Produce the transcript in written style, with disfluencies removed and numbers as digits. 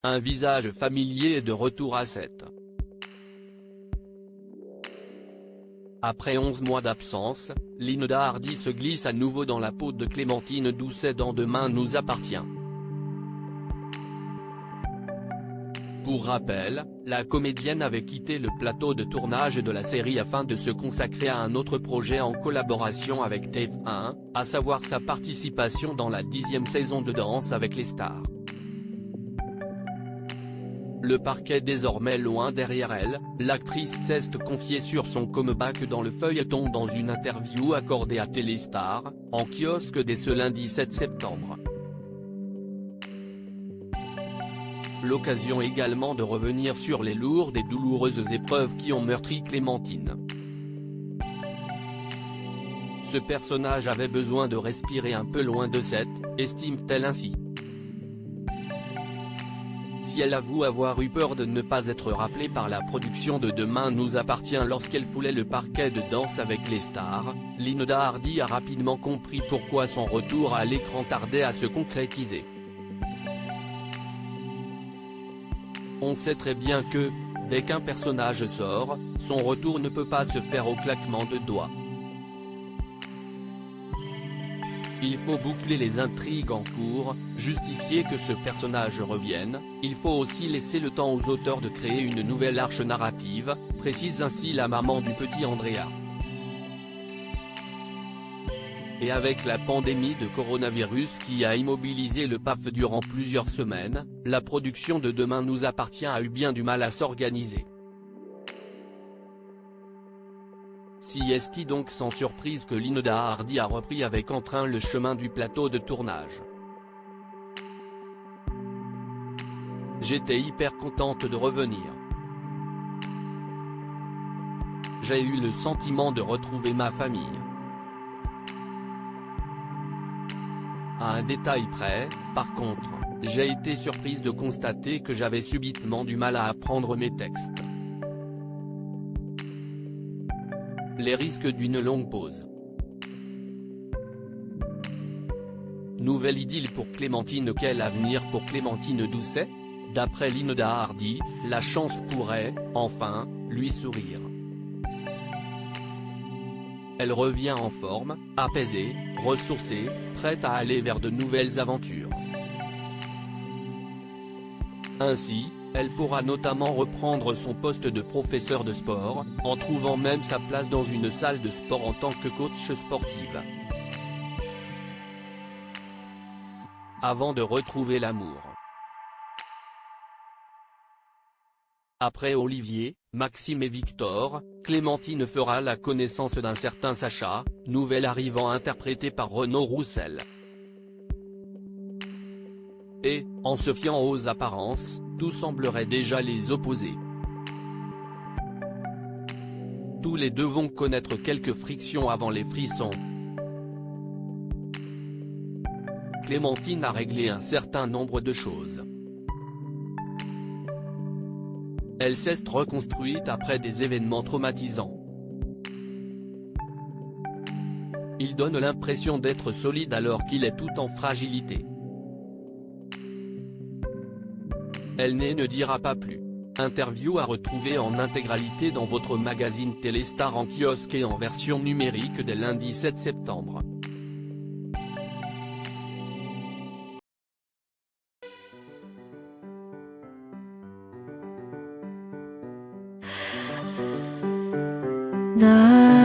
Un visage familier est de retour à 7. Après 11 mois d'absence, Linda Hardy se glisse à nouveau dans la peau de Clémentine Doucet dans Demain nous appartient. Pour rappel, la comédienne avait quitté le plateau de tournage de la série afin de se consacrer à un autre projet en collaboration avec TF1, à savoir sa participation dans la 10e saison de Danse avec les stars. Le parquet désormais loin derrière elle, l'actrice s'est confiée sur son comeback dans le feuilleton dans une interview accordée à Téléstar, en kiosque dès ce lundi 7 septembre. L'occasion également de revenir sur les lourdes et douloureuses épreuves qui ont meurtri Clémentine. Ce personnage avait besoin de respirer un peu loin de 7, estime-t-elle ainsi. Si elle avoue avoir eu peur de ne pas être rappelée par la production de Demain nous appartient lorsqu'elle foulait le parquet de Danse avec les stars, Linda Hardy a rapidement compris pourquoi son retour à l'écran tardait à se concrétiser. On sait très bien que, dès qu'un personnage sort, son retour ne peut pas se faire au claquement de doigts. Il faut boucler les intrigues en cours, justifier que ce personnage revienne, il faut aussi laisser le temps aux auteurs de créer une nouvelle arche narrative, précise ainsi la maman du petit Andrea. Et avec la pandémie de coronavirus qui a immobilisé le PAF durant plusieurs semaines, la production de Demain nous appartient a eu bien du mal à s'organiser. Si est donc sans surprise que Linda Hardy a repris avec entrain le chemin du plateau de tournage. J'étais hyper contente de revenir. J'ai eu le sentiment de retrouver ma famille. À un détail près, par contre, j'ai été surprise de constater que j'avais subitement du mal à apprendre mes textes. Les risques d'une longue pause. Nouvelle idylle pour Clémentine. Quel avenir pour Clémentine Doucet? D'après Linda Hardy, la chance pourrait, enfin, lui sourire. Elle revient en forme, apaisée, ressourcée, prête à aller vers de nouvelles aventures. Ainsi, elle pourra notamment reprendre son poste de professeur de sport, en trouvant même sa place dans une salle de sport en tant que coach sportive. Avant de retrouver l'amour. Après Olivier, Maxime et Victor, Clémentine fera la connaissance d'un certain Sacha, nouvel arrivant interprété par Renaud Roussel. Et, en se fiant aux apparences, tout semblerait déjà les opposer. Tous les deux vont connaître quelques frictions avant les frissons. Clémentine a réglé un certain nombre de choses. Elle s'est reconstruite après des événements traumatisants. Il donne l'impression d'être solide alors qu'il est tout en fragilité. Elle ne dira pas plus. Interview à retrouver en intégralité dans votre magazine Téléstar en kiosque et en version numérique dès lundi 7 septembre. 나